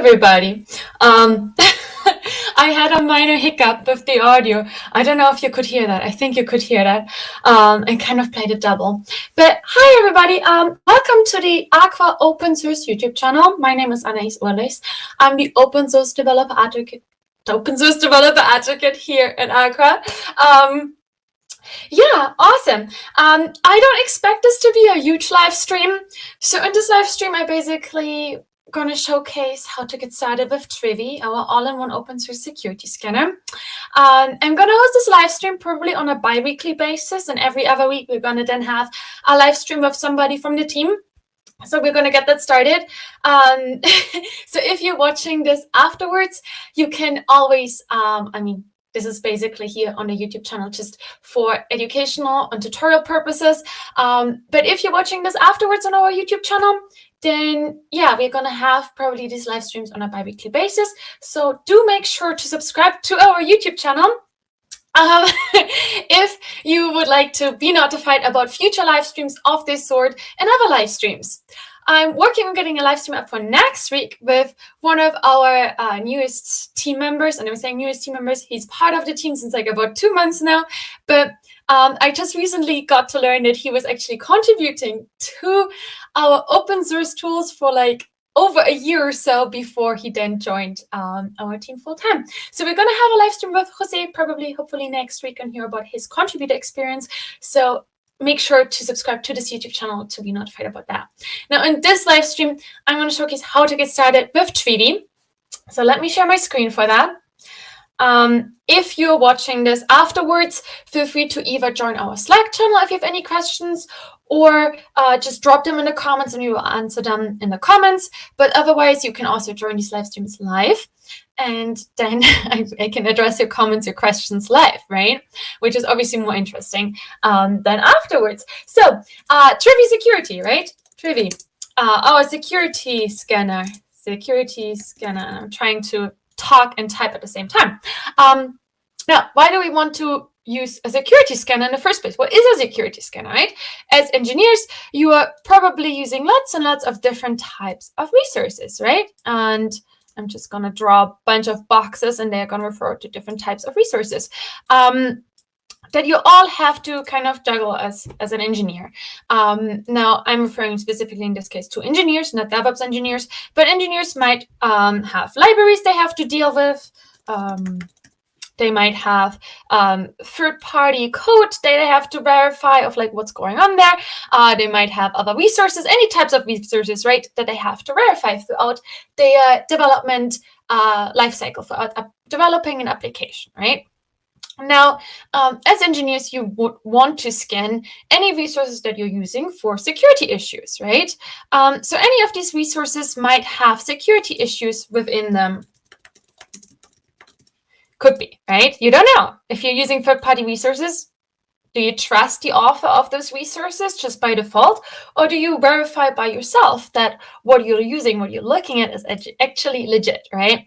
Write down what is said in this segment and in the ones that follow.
everybody. I had a minor hiccup with the audio. I don't know if you could hear that. I think you could hear that. And kind of played it double. But hi, everybody. Welcome to the Aqua Open Source YouTube channel. My name is Anais Urlis. I'm the Open Source Developer Advocate. Here at Aqua. Yeah, awesome. I don't expect this to be a huge live stream. So in this live stream, I basically going to showcase how to get started with Trivy, our all-in-one open source security scanner. I'm going to host this live stream probably on a bi-weekly basis, and every other week we're going to then have a live stream with somebody from the team. So we're going to get that started. So if you're watching this afterwards, you can always, this is basically here on the YouTube channel just for educational and tutorial purposes. But if you're watching this afterwards on our YouTube channel, then yeah, we're going to have probably these live streams on a bi-weekly basis. So do make sure to subscribe to our YouTube channel. If you would like to be notified about future live streams of this sort and other live streams. I'm working on getting a live stream up for next week with one of our newest team members. And I'm saying newest team members, he's part of the team since like about 2 months now. But I just recently got to learn that he was actually contributing to our open source tools for like over a year or so before he then joined our team full time. So we're going to have a live stream with Jose probably, hopefully next week, and hear about his contributor experience. So make sure to subscribe to this YouTube channel to be notified about that. Now, in this live stream, I'm going to showcase how to get started with Trivy. So let me share my screen for that. If you're watching this afterwards, feel free to either join our Slack channel if you have any questions, or just drop them in the comments and we will answer them in the comments. But otherwise, you can also join these live streams live. And then I can address your comments, your questions live, right? Which is obviously more interesting than afterwards. So Trivy security, right? Trivy, our security scanner. I'm trying to talk and type at the same time. Now, why do we want to use a security scanner in the first place? What is a security scanner, right? As engineers, you are probably using lots and lots of different types of resources, right? And I'm just going to draw a bunch of boxes and they're going to refer to different types of resources that you all have to kind of juggle as an engineer. Now, I'm referring specifically in this case to engineers, not DevOps engineers, but engineers might have libraries they have to deal with. They might have third-party code that they have to verify of like what's going on there. They might have other resources, any types of resources, right, that they have to verify throughout the development lifecycle, throughout developing an application, right? Now, as engineers, you would want to scan any resources that you're using for security issues, right? So any of these resources might have security issues within them. Could be, right? You don't know. If you're using third-party resources, do you trust the author of those resources just by default? Or do you verify by yourself that what you're using, what you're looking at is actually legit, right?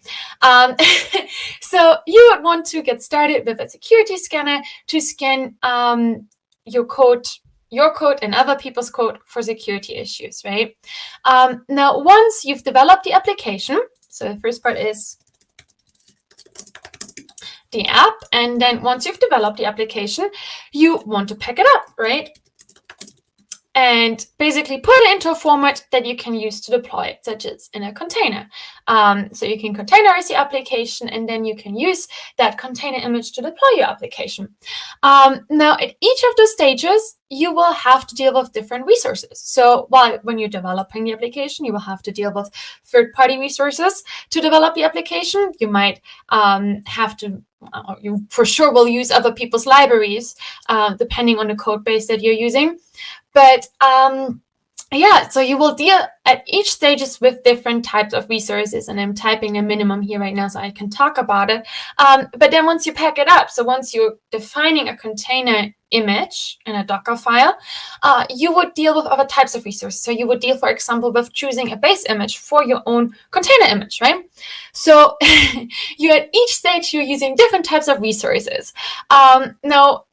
So you would want to get started with a security scanner to scan your code and other people's code for security issues, right? Now, once you've developed the application, so the first part is the app, and then once you've developed the application, you want to pack it up, right? And basically put it into a format that you can use to deploy it, such as in a container. So you can containerize the application, and then you can use that container image to deploy your application. Now, at each of those stages, you will have to deal with different resources. So when you're developing the application, you will have to deal with third-party resources to develop the application. You might have to, you for sure will use other people's libraries, depending on the code base that you're using. But yeah, so you will deal at each stages with different types of resources, and I'm typing a minimum here right now so I can talk about it. But then once you pack it up, so once you're defining a container image in a Docker file, you would deal with other types of resources. So you would deal, for example, with choosing a base image for your own container image, right? So you at each stage, you're using different types of resources. Now,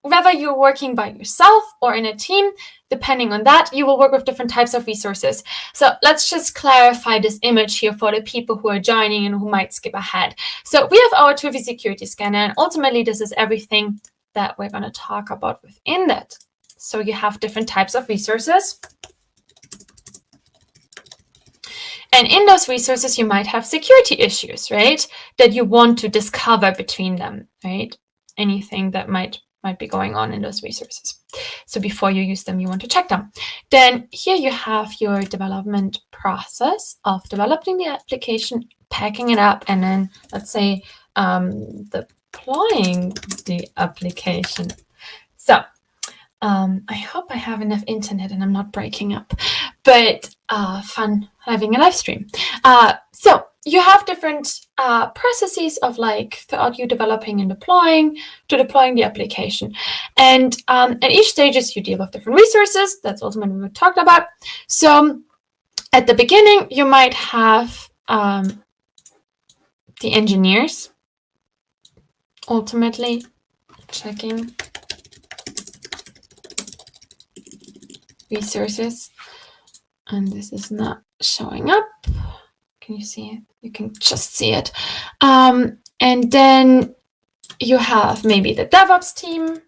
whether you're working by yourself or in a team, depending on that, you will work with different types of resources. So let's just clarify this image here for the people who are joining and who might skip ahead. So we have our Trivy security scanner, and ultimately this is everything that we're going to talk about within that. So you have different types of resources. And in those resources, you might have security issues, right? That you want to discover between them, right? Anything that might be going on in those resources. So before you use them, you want to check them. Then here you have your development process of developing the application, packing it up, and then let's say deploying the application. So I hope I have enough internet and I'm not breaking up, but fun having a live stream. So you have different processes of like throughout you developing and deploying the application. And at each stages you deal with different resources. That's ultimately what we talked about. So at the beginning, you might have the engineers ultimately checking resources, and this is not showing up. Can you see it? You can just see it. And then you have maybe the DevOps team,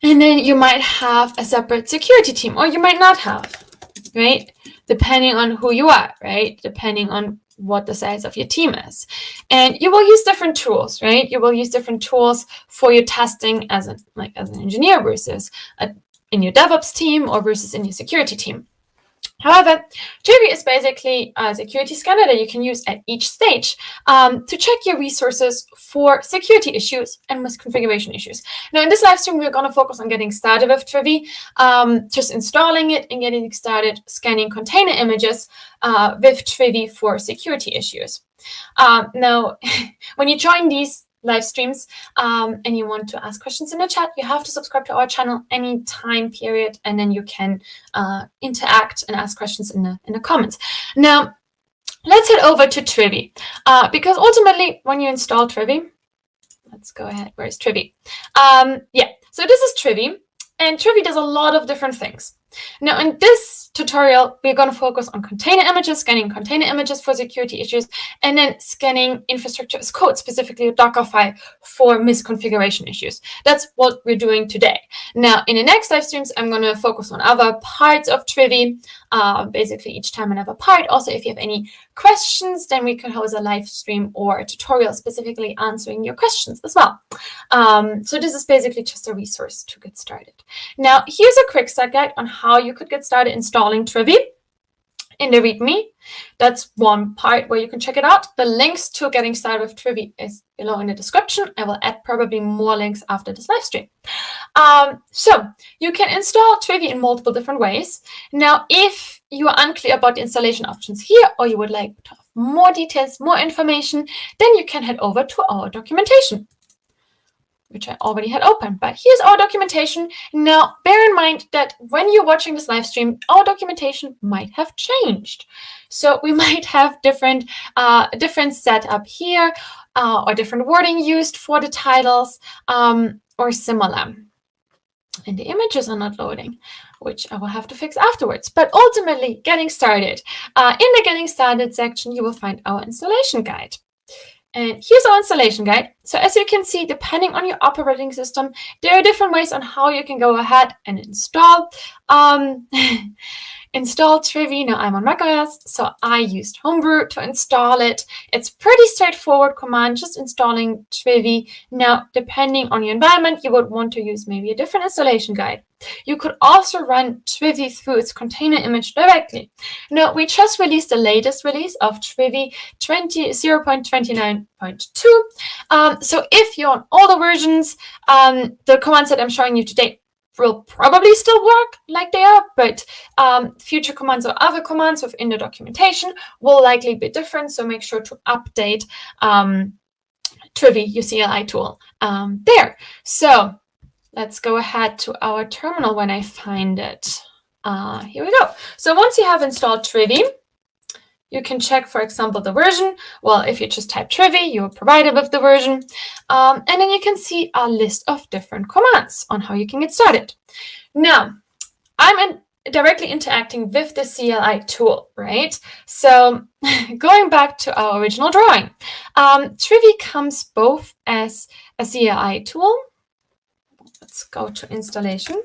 and then you might have a separate security team, or you might not have, right? Depending on who you are, right? Depending on what the size of your team is. And you will use different tools, right? You will use different tools for your testing as an engineer versus in your DevOps team or versus in your security team. However, Trivy is basically a security scanner that you can use at each stage to check your resources for security issues and misconfiguration issues. Now, in this live stream, we're going to focus on getting started with Trivy, just installing it and getting started scanning container images with Trivy for security issues. Now, when you join these live streams and you want to ask questions in the chat, you have to subscribe to our channel any time period, and then you can interact and ask questions in the comments. Now, let's head over to Trivy because ultimately when you install Trivy, let's go ahead. Where's Trivy? Yeah, so this is Trivy, and Trivy does a lot of different things. Now, in this tutorial, we're going to focus on container images, scanning container images for security issues, and then scanning infrastructure as code, specifically a Dockerfile for misconfiguration issues. That's what we're doing today. Now, in the next live streams, I'm going to focus on other parts of Trivy, basically each time another part. Also, if you have any questions, then we can host a live stream or a tutorial specifically answering your questions as well. So this is basically just a resource to get started. Now, here's a quick start guide on how you could get started installing Trivy in the README. That's one part where you can check it out. The links to getting started with Trivy is below in the description. I will add probably more links after this live stream. So you can install Trivy in multiple different ways. Now, if you are unclear about the installation options here, or you would like to have more details, more information, then you can head over to our documentation, which I already had open, but here's our documentation. Now, bear in mind that when you're watching this live stream, our documentation might have changed. So we might have different setup here or different wording used for the titles or similar. And the images are not loading, which I will have to fix afterwards. But ultimately, getting started. In the Getting Started section, you will find our installation guide. And here's our installation guide. So as you can see, depending on your operating system, there are different ways on how you can go ahead and install Trivy. Now I'm on macOS, so I used Homebrew to install it. It's pretty straightforward command, just installing Trivy. Now, depending on your environment, you would want to use maybe a different installation guide. You could also run Trivy through its container image directly. Now, we just released the latest release of Trivy 0.29.2. So if you're on older versions, the commands that I'm showing you today will probably still work like they are, but future commands or other commands within the documentation will likely be different. So make sure to update Trivy, your CLI tool there. So let's go ahead to our terminal when I find it. Here we go. So once you have installed Trivy, You can check, for example, the version. Well, if you just type Trivy, you're provided with the version. And then you can see a list of different commands on how you can get started. Now, I'm directly interacting with the CLI tool, right? So going back to our original drawing, Trivy comes both as a CLI tool. Let's go to installation.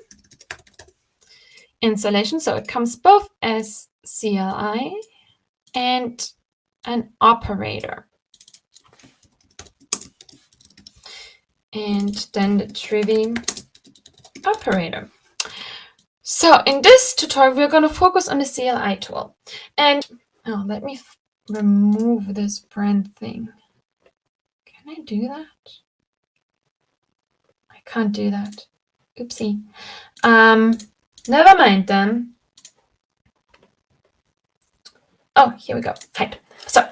So it comes both as CLI and an operator. And then the Trivy operator. So in this tutorial, we're going to focus on the CLI tool. And let me remove this brand thing. Can I do that? I can't do that. Oopsie. Never mind then. Oh, here we go. Right. So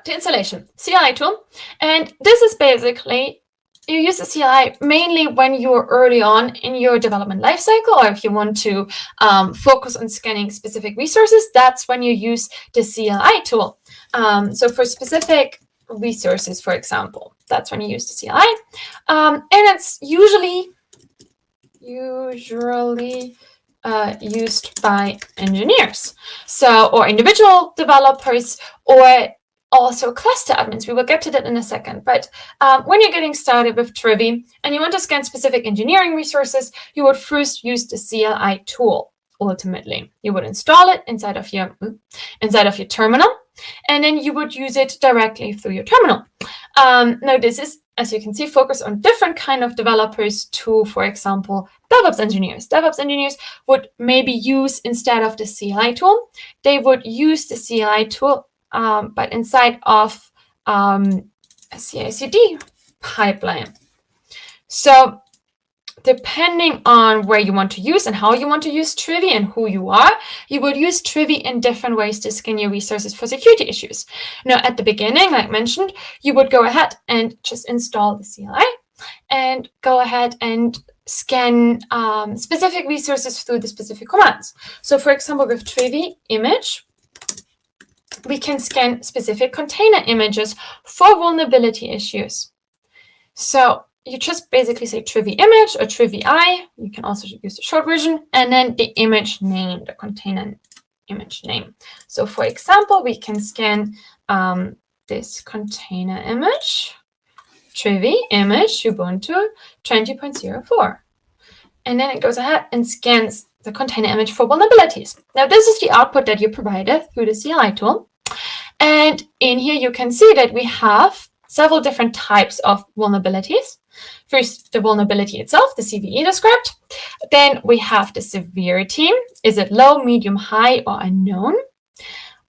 the installation, CLI tool. And this is basically, you use the CLI mainly when you're early on in your development lifecycle, or if you want to focus on scanning specific resources, that's when you use the CLI tool. So for specific resources, for example, that's when you use the CLI. And it's usually used by engineers, or individual developers, or also cluster admins. We will get to that in a second. But when you're getting started with Trivy and you want to scan specific engineering resources, you would first use the CLI tool. Ultimately, you would install it inside of your terminal, and then you would use it directly through your terminal. Now, this is, as you can see, focused on different kind of developers to, for example, DevOps engineers. DevOps engineers would maybe use, instead of the CLI tool, they would use the CLI tool, but inside of a CI/CD pipeline. So depending on where you want to use and how you want to use Trivy and who you are, you would use Trivy in different ways to scan your resources for security issues. Now, at the beginning, like mentioned, you would go ahead and just install the CLI and go ahead and scan specific resources through the specific commands. So, for example, with Trivy image, we can scan specific container images for vulnerability issues. So you just basically say Trivy image or Trivy I. You can also use the short version, and then the image name, the container image name. So for example, we can scan this container image, Trivy image Ubuntu 20.04. And then it goes ahead and scans the container image for vulnerabilities. Now, this is the output that you provided through the CLI tool. And in here, you can see that we have several different types of vulnerabilities. First, the vulnerability itself, the CVE described. Then we have the severity. Is it low, medium, high, or unknown?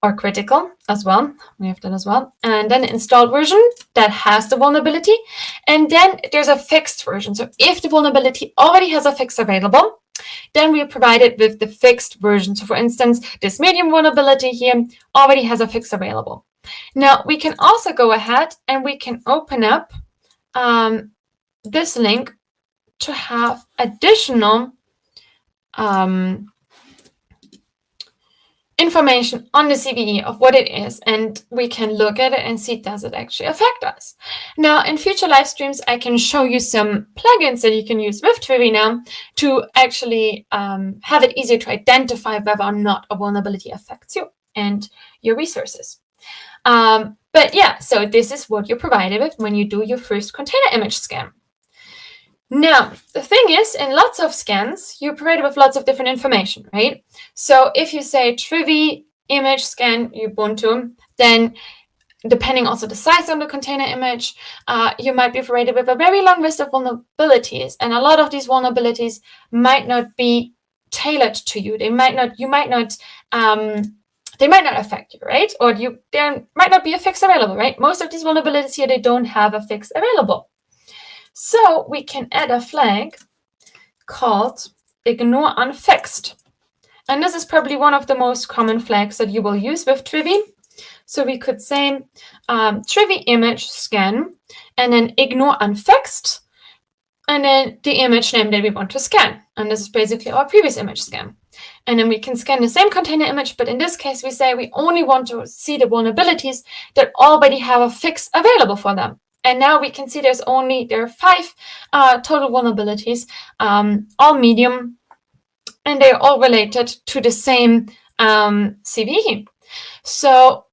Or critical as well. We have that as well. And then the installed version that has the vulnerability. And then there's a fixed version. So if the vulnerability already has a fix available, then we are provided with the fixed version. So for instance, this medium vulnerability here already has a fix available. Now, we can also go ahead and we can open up this link to have additional information on the CVE of what it is, and we can look at it and see, does it actually affect us? Now, in future live streams, I can show you some plugins that you can use with Trivy now to actually have it easier to identify whether or not a vulnerability affects you and your resources. But yeah, so this is what you're provided with when you do your first container image scan. Now, the thing is, in lots of scans, you're provided with lots of different information, right? So if you say Trivy image scan Ubuntu, then depending also the size of the container image, you might be provided with a very long list of vulnerabilities. And a lot of these vulnerabilities might not be tailored to you. They might not affect you, right? Or there might not be a fix available, right? Most of these vulnerabilities here, they don't have a fix available. So we can add a flag called ignore unfixed. And this is probably one of the most common flags that you will use with Trivy. So we could say Trivy image scan and then ignore unfixed and then the image name that we want to scan. And this is basically our previous image scan. And then we can scan the same container image, but in this case, we say we only want to see the vulnerabilities that already have a fix available for them. And now we can see there are 5 total vulnerabilities, all medium, and they're all related to the same CVE. So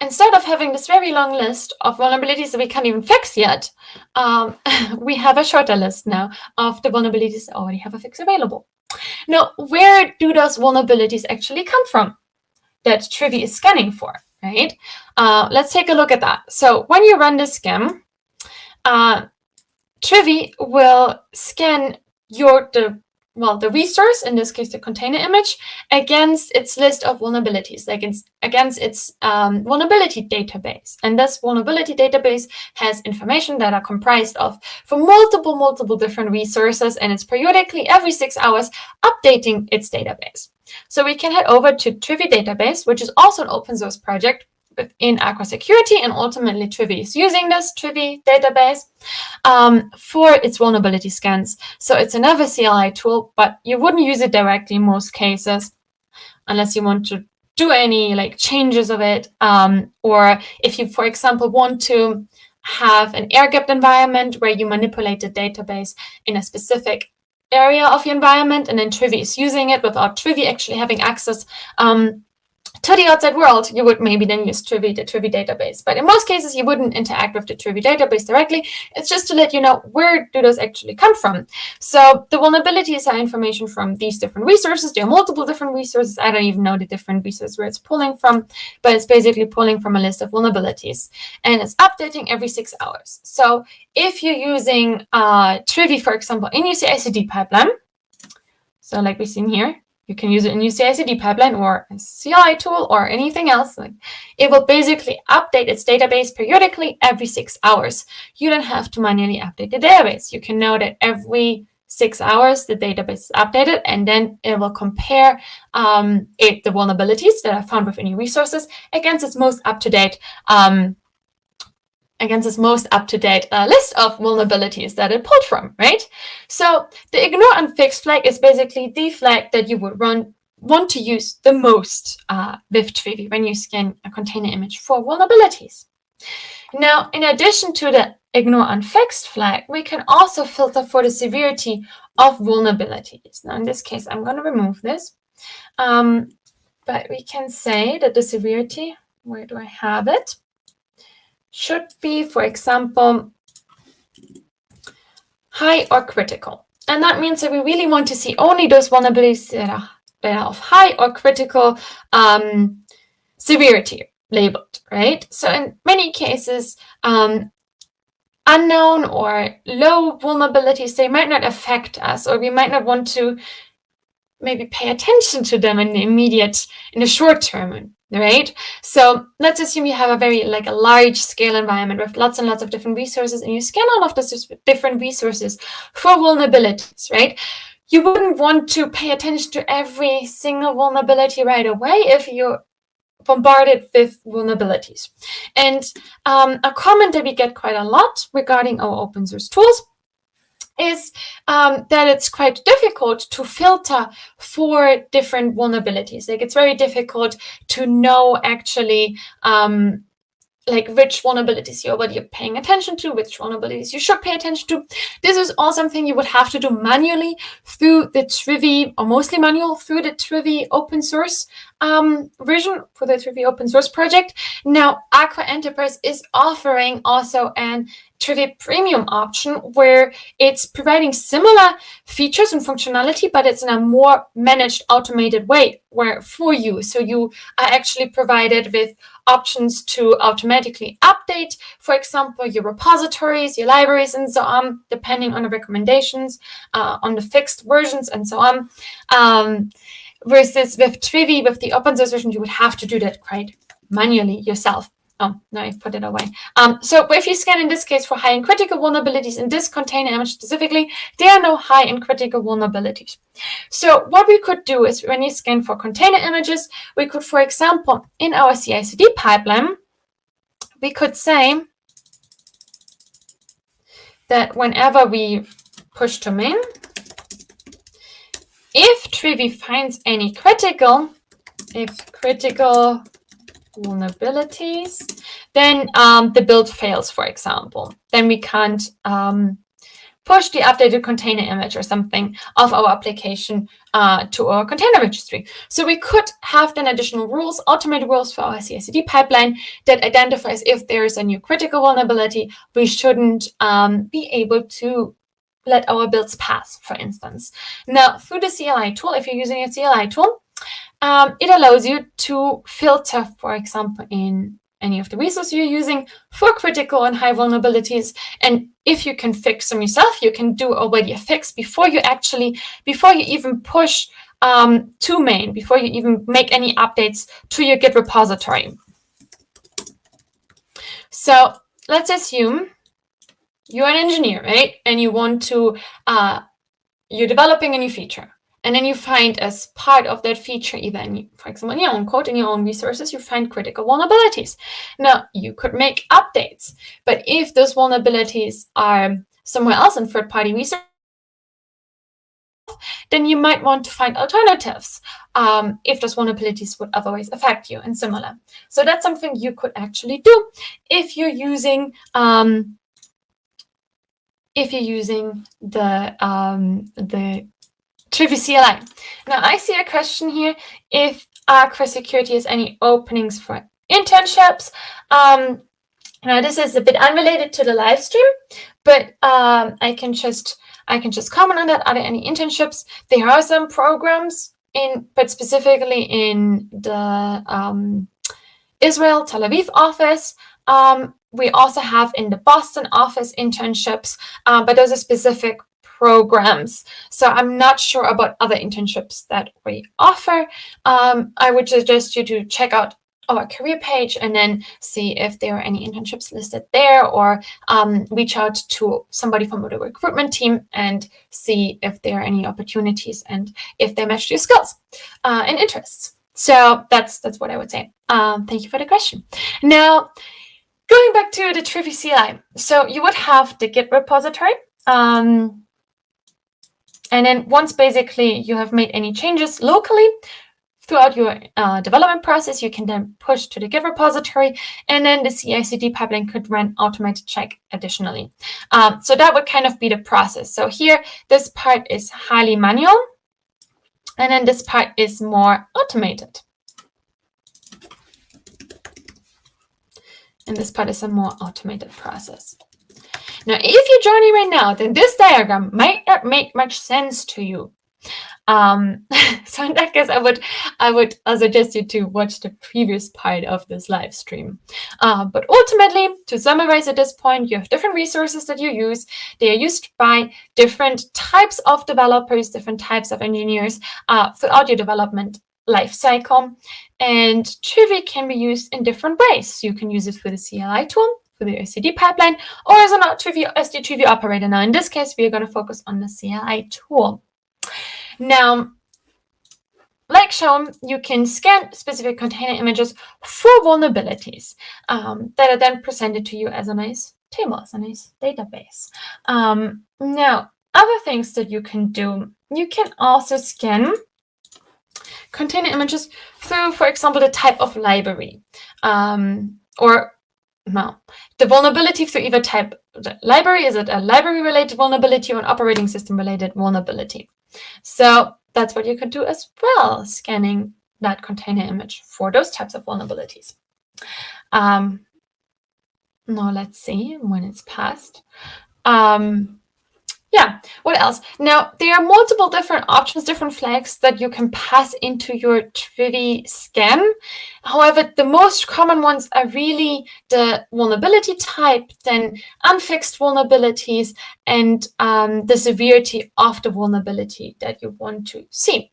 instead of having this very long list of vulnerabilities that we can't even fix yet, we have a shorter list now of the vulnerabilities that already have a fix available. Now, where do those vulnerabilities actually come from that Trivy is scanning for, right? Let's take a look at that. So when you run the scan, Trivy will scan the resource, in this case the container image, against its list of vulnerabilities, against its vulnerability database. And this vulnerability database has information that are comprised of from multiple different resources, and it's periodically every 6 hours updating its database. So we can head over to Trivy database, which is also an open source project in Aqua Security, and ultimately Trivy is using this Trivy database for its vulnerability scans. So it's another CLI tool, but you wouldn't use it directly in most cases unless you want to do any changes of it, or if you, for example, want to have an air-gapped environment where you manipulate the database in a specific area of your environment, and then Trivy is using it without Trivy actually having access to the outside world, you would maybe then use Trivy, the Trivy database. But in most cases, you wouldn't interact with the Trivy database directly. It's just to let you know, where do those actually come from? So the vulnerabilities are information from these different resources. There are multiple different resources. I don't even know the different resources where it's pulling from, but it's basically pulling from a list of vulnerabilities. And it's updating every 6 hours. So if you're using Trivy, for example, in your CI/CD pipeline, so like we've seen here, you can use it in your CI/CD pipeline or a CLI tool or anything else. It will basically update its database periodically every 6 hours. You don't have to manually update the database. You can know that every 6 hours the database is updated, and then it will compare the vulnerabilities that are found within your resources against its most up-to-date list of vulnerabilities that it pulled from, right? So the ignore unfixed flag is basically the flag that you would want to use the most with Trivy when you scan a container image for vulnerabilities. Now, in addition to the ignore unfixed flag, we can also filter for the severity of vulnerabilities. Now, in this case, I'm going to remove this. But we can say that the severity, where do I have it? Should be, for example, high or critical. And that means that we really want to see only those vulnerabilities that are of high or critical severity labeled, right? So in many cases, unknown or low vulnerabilities, they might not affect us, or we might not want to maybe pay attention to them in the short term, right? So let's assume you have a very a large scale environment with lots and lots of different resources, and you scan all of those different resources for vulnerabilities, right? You wouldn't want to pay attention to every single vulnerability right away if you're bombarded with vulnerabilities. And a comment that we get quite a lot regarding our open source tools is that it's quite difficult to filter for different vulnerabilities. It's very difficult to know actually which vulnerabilities you're already paying attention to, which vulnerabilities you should pay attention to. This is all something you would have to do manually through the Trivy, or mostly manual through the Trivy open source version for the Trivy open source project. Now, Aqua Enterprise is offering also an Trivy Premium option where it's providing similar features and functionality, but it's in a more managed, automated way for you. So you are actually provided with options to automatically update, for example, your repositories, your libraries, and so on, depending on the recommendations, on the fixed versions, and so on. Versus with Trivy, with the open source version, you would have to do that quite manually yourself. Oh, no, I've put it away. So if you scan in this case for high and critical vulnerabilities in this container image specifically, there are no high and critical vulnerabilities. So what we could do is when you scan for container images, we could, for example, in our CI/CD pipeline, we could say that whenever we push to main, if Trivy finds any critical vulnerabilities, then the build fails, for example. Then we can't push the updated container image or something of our application to our container registry. So we could have then additional rules, automated rules for our CI/CD pipeline that identifies if there is a new critical vulnerability, we shouldn't be able to let our builds pass, for instance. Now, through the CLI tool, if you're using a CLI tool, it allows you to filter, for example, in any of the resources you're using for critical and high vulnerabilities. And if you can fix them yourself, you can do already a fix before you even push to main, before you even make any updates to your Git repository. So let's assume you're an engineer, right? And you want to, you're developing a new feature. And then you find as part of that feature, even, for example, in your own code, in your own resources, you find critical vulnerabilities. Now, you could make updates, but if those vulnerabilities are somewhere else in third-party resources, then you might want to find alternatives if those vulnerabilities would otherwise affect you and similar. So that's something you could actually do if you're using the Trivy CLI. Now, I see a question here if Arc for Security has any openings for internships. Now, this is a bit unrelated to the live stream, but I can just comment on that. Are there any internships? There are some programs but specifically in the Israel Tel Aviv office. We also have in the Boston office internships, but those are specific programs. So I'm not sure about other internships that we offer. I would suggest you to check out our career page and then see if there are any internships listed there, or reach out to somebody from the recruitment team and see if there are any opportunities and if they match your skills and interests. So that's what I would say. Thank you for the question. Now, going back to the Trivy CLI. So you would have the Git repository. And then once basically you have made any changes locally throughout your development process, you can then push to the Git repository, and then the CI/CD pipeline could run automated check additionally. So that would kind of be the process. So here, this part is highly manual, and then this part is more automated. And this part is a more automated process. Now, if you're joining right now, then this diagram might not make much sense to you. So in that case, I would suggest you to watch the previous part of this live stream. But ultimately, to summarize at this point, you have different resources that you use. They are used by different types of developers, different types of engineers throughout your development life cycle. And Trivy can be used in different ways. You can use it for the CLI tool, for the CI/CD pipeline, or as an SD Trivy operator. Now, in this case, we are going to focus on the CLI tool. Now, like shown, you can scan specific container images for vulnerabilities that are then presented to you as a nice table, as a nice database. Now, other things that you can do, you can also scan container images through, for example, the type of library, the vulnerability through either type. The library, is it a library-related vulnerability or an operating system-related vulnerability? So that's what you could do as well, scanning that container image for those types of vulnerabilities. Now let's see when it's passed. Yeah, what else? Now, there are multiple different options, different flags that you can pass into your Trivy scan. However, the most common ones are really the vulnerability type, then unfixed vulnerabilities, and the severity of the vulnerability that you want to see.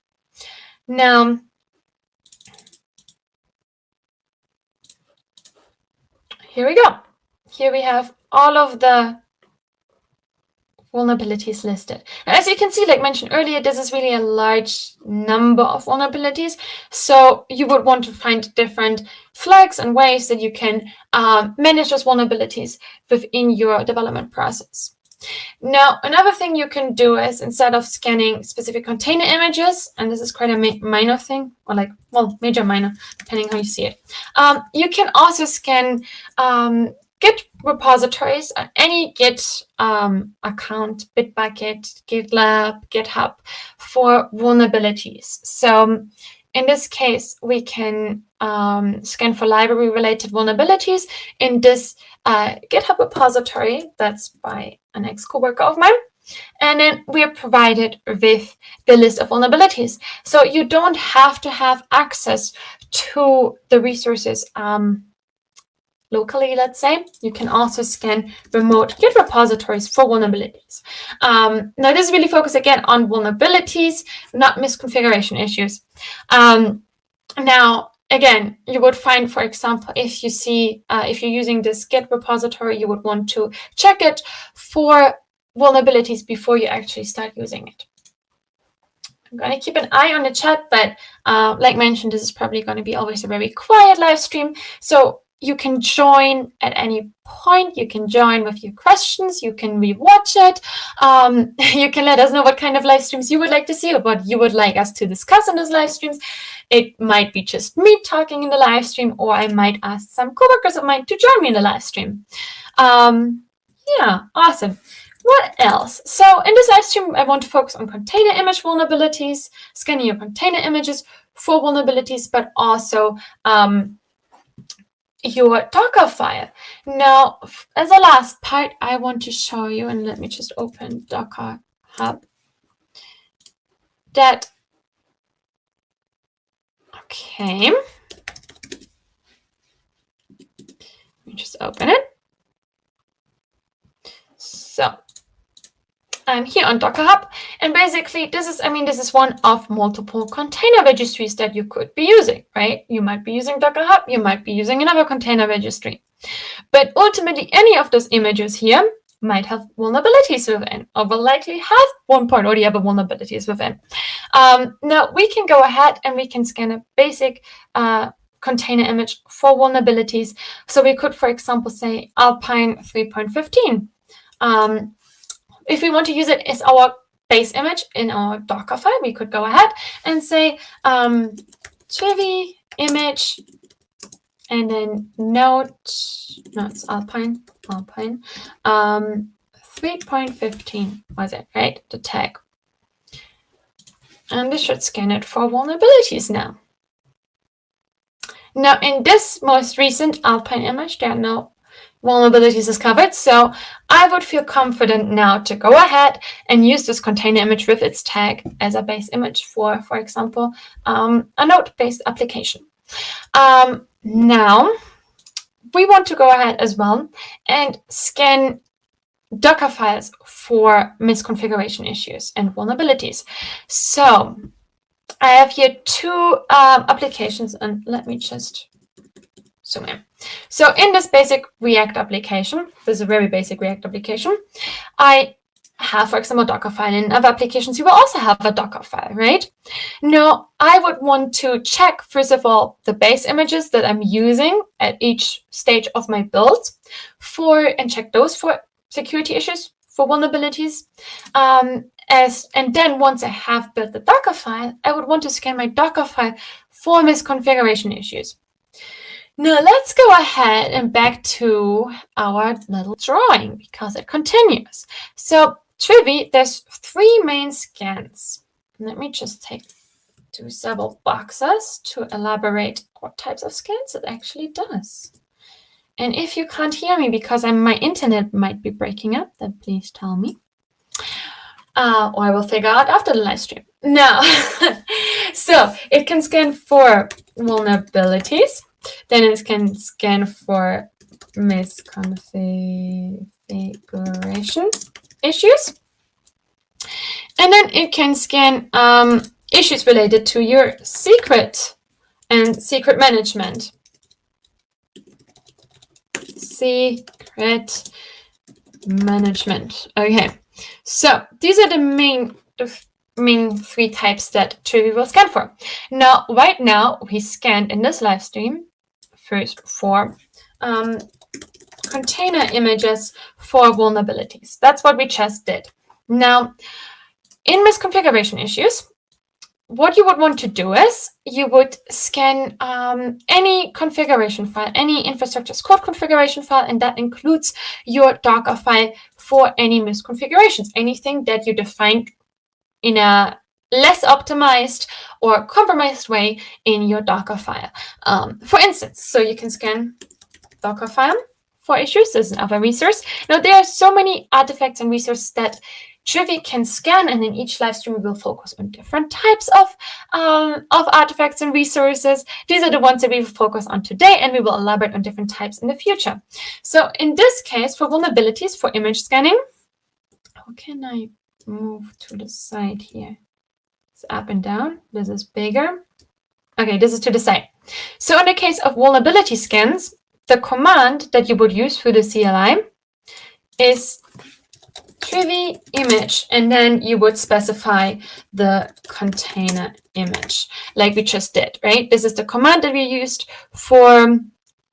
Now, here we go. Here we have all of the vulnerabilities listed. Now, as you can see, like mentioned earlier, this is really a large number of vulnerabilities. So you would want to find different flags and ways that you can manage those vulnerabilities within your development process. Now, another thing you can do is, instead of scanning specific container images, and this is quite a minor thing, or like, well, major, minor, depending how you see it, you can also scan Git repositories on any Git account, Bitbucket, GitLab, GitHub, for vulnerabilities. So in this case, we can scan for library-related vulnerabilities in this GitHub repository that's by an ex-coworker of mine. And then we are provided with the list of vulnerabilities. So you don't have to have access to the resources locally, let's say. You can also scan remote Git repositories for vulnerabilities. Now, this really focuses again on vulnerabilities, not misconfiguration issues. Now, again, you would find, for example, if you're using this Git repository, you would want to check it for vulnerabilities before you actually start using it. I'm going to keep an eye on the chat, but like mentioned, this is probably going to be always a very quiet live stream. So you can join at any point. You can join with your questions. You can rewatch it. You can let us know what kind of live streams you would like to see or what you would like us to discuss in those live streams. It might be just me talking in the live stream, or I might ask some coworkers of mine to join me in the live stream. Yeah, awesome. What else? So in this live stream, I want to focus on container image vulnerabilities, scanning your container images for vulnerabilities, but also your Docker file. Now, as a last part, I want to show you, and let me just open Docker Hub, that, okay, let me just open it. So I'm here on Docker Hub, and basically this is one of multiple container registries that you could be using, right? You might be using Docker Hub, you might be using another container registry, but ultimately any of those images here might have vulnerabilities within, or will likely have one point or the other vulnerabilities within. Now we can go ahead and we can scan a basic container image for vulnerabilities. So we could, for example, say Alpine 3.15. If we want to use it as our base image in our Docker file, we could go ahead and say Trivy image, and then it's Alpine 3.15 was it, right? The tag. And this should scan it for vulnerabilities now. Now, in this most recent Alpine image, there are no vulnerabilities discovered, so I would feel confident now to go ahead and use this container image with its tag as a base image for example, a node-based application. Now, we want to go ahead as well and scan Docker files for misconfiguration issues and vulnerabilities. So I have here two applications, and let me just zoom in. So in this basic React application, this is a very basic React application, I have, for example, a Docker file. In other applications, you will also have a Docker file, right? Now, I would want to check, first of all, the base images that I'm using at each stage of my build and check those for security issues, for vulnerabilities. And then once I have built the Docker file, I would want to scan my Docker file for misconfiguration issues. Now let's go ahead and back to our little drawing because it continues. So Trivy, there's three main scans. Let me just do several boxes to elaborate what types of scans it actually does. And if you can't hear me because my internet might be breaking up, then please tell me. Or I will figure out after the live stream. Now, so it can scan for vulnerabilities. Then it can scan for misconfiguration issues. And then it can scan issues related to your secret and secret management. Secret management. Okay, so these are the main three types that Trivy will scan for. Now, right now, we scanned in this live stream first for container images for vulnerabilities. That's what we just did. Now, in misconfiguration issues, what you would want to do is you would scan any configuration file, any infrastructure as code configuration file, and that includes your Docker file for any misconfigurations, anything that you defined in a less optimized or compromised way in your Docker file. For instance, so you can scan Docker file for issues. This is another resource. Now, there are so many artifacts and resources that Trivy can scan, and in each live stream we will focus on different types of artifacts and resources. These are the ones that we will focus on today, and we will elaborate on different types in the future. So in this case, for vulnerabilities for image scanning, how can I move to the side here? It's up and down. This is bigger. Okay, this is to the side. So in the case of vulnerability scans, the command that you would use for the CLI is Trivy image, and then you would specify the container image like we just did, right? This is the command that we used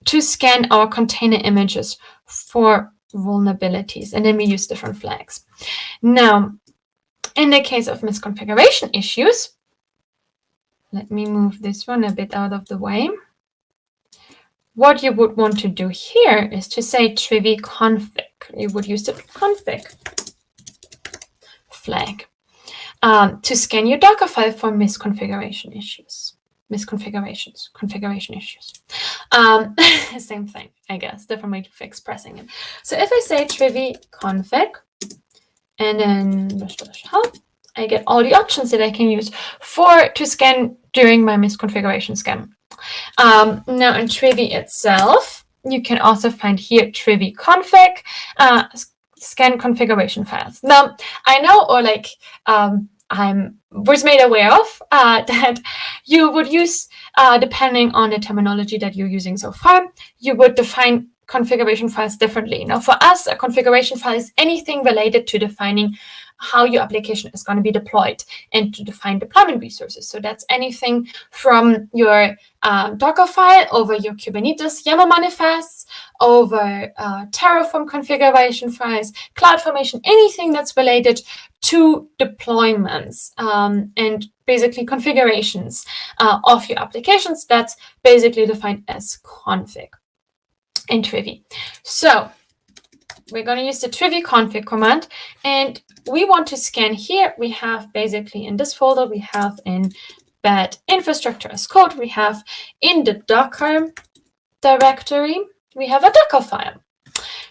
to scan our container images for vulnerabilities, and then we use different flags. Now, in the case of misconfiguration issues, let me move this one a bit out of the way. What you would want to do here is to say Trivy config. You would use the config flag to scan your Docker file for configuration issues. Same thing, I guess, different way of expressing it. So if I say Trivy config and then help, I get all the options that I can use to scan during my misconfiguration scan. Now in Trivy itself, you can also find here Trivy config, scan configuration files. Now, I know, or like I was made aware of that you would use, depending on the terminology that you're using so far, you would define configuration files differently. Now, for us, a configuration file is anything related to defining how your application is going to be deployed and to define deployment resources. So that's anything from your Docker file over your Kubernetes YAML manifests, over Terraform configuration files, CloudFormation, anything that's related to deployments and basically configurations of your applications. That's basically defined as config in Trivy. So we're going to use the Trivy config command, and we want to scan here. We have basically in this folder, we have in bad infrastructure as code, we have in the Docker directory, we have a Docker file.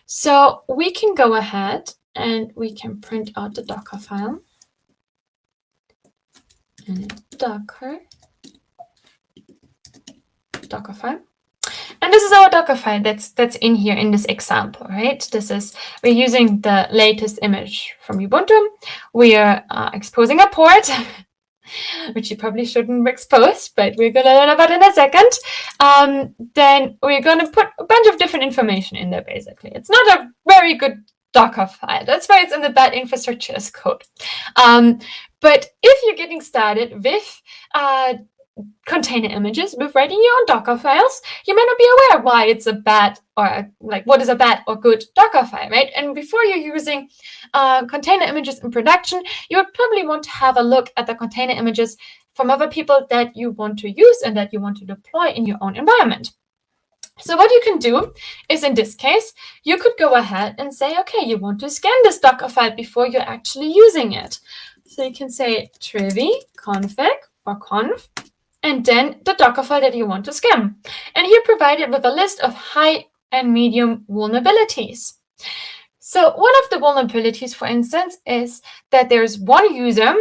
So we can go ahead and we can print out the Docker file. And Docker file. And this is our Docker file that's in here in this example, right? We're using the latest image from Ubuntu. We are exposing a port, which you probably shouldn't expose, but we're going to learn about in a second. Then we're going to put a bunch of different information in there, basically. It's not a very good Docker file. That's why it's in the bad infrastructure as code. But if you're getting started with container images, with writing your own Docker files, you may not be aware why it's a bad, or like what is a bad or good Docker file, right? And before you're using container images in production, you would probably want to have a look at the container images from other people that you want to use and that you want to deploy in your own environment. So what you can do is, in this case, you could go ahead and say, okay, you want to scan this Docker file before you're actually using it. So you can say Trivy config or conf, and then the Docker file that you want to scan. And here provided with a list of high and medium vulnerabilities. So one of the vulnerabilities, for instance, is that there's one user,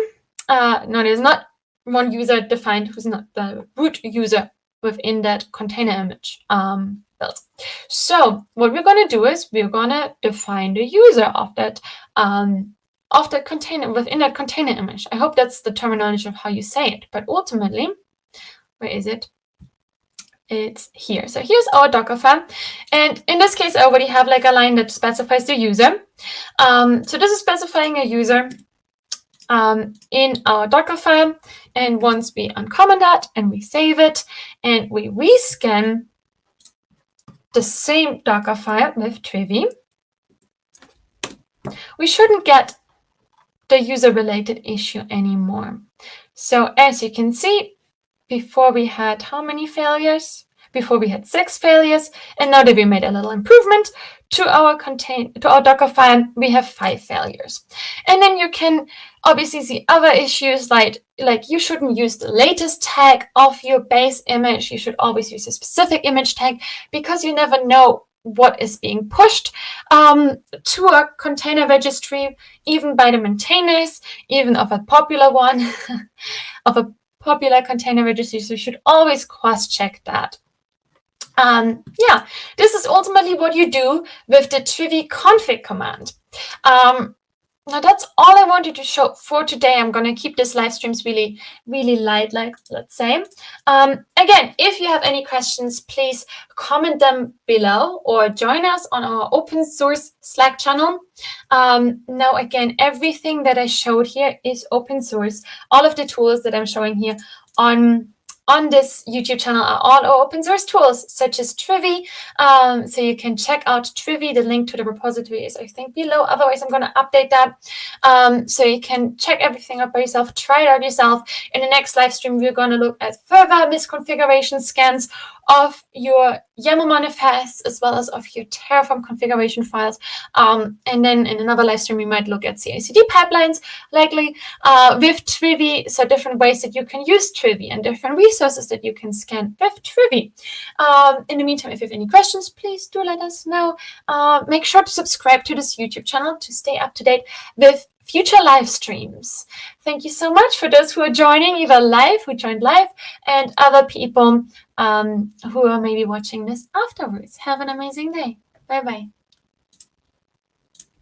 there's not one user defined who's not the root user within that container image build. So what we're going to do is we're going to define the user of that container within that container image. I hope that's the terminology of how you say it, but ultimately, where is it? It's here. So here's our Docker file. And in this case, I already have like a line that specifies the user. So this is specifying a user in our Docker file. And once we uncomment that and we save it and we rescan the same Docker file with Trivy, we shouldn't get the user-related issue anymore. So as you can see, before we had how many failures? Before we had 6 failures, and now that we made a little improvement to our Docker file, we have 5 failures. And then you can obviously see other issues like you shouldn't use the latest tag of your base image. You should always use a specific image tag because you never know what is being pushed to a container registry, even by the maintainers, even of a popular one, of a popular container registry. So you should always cross-check that. Yeah, this is ultimately what you do with the Trivy config command. Now that's all I wanted to show for today. I'm going to keep this live streams really, really light, like let's say. Again, if you have any questions, please comment them below or join us on our open source Slack channel. Now, again, everything that I showed here is open source. All of the tools that I'm showing here on this YouTube channel are all open source tools, such as Trivy. So you can check out Trivy. The link to the repository is, I think, below. Otherwise, I'm going to update that. So you can check everything out by yourself, try it out yourself. In the next live stream, we're going to look at further misconfiguration scans of your YAML manifests, as well as of your Terraform configuration files. And then in another live stream, we might look at CI/CD pipelines, likely with Trivy, so different ways that you can use Trivy and different resources that you can scan with Trivy. In the meantime, if you have any questions, please do let us know. Make sure to subscribe to this YouTube channel to stay up to date with future live streams. Thank you so much for those who are joining, either live, who joined live, and other people who are maybe watching this afterwards. Have an amazing day. Bye-bye.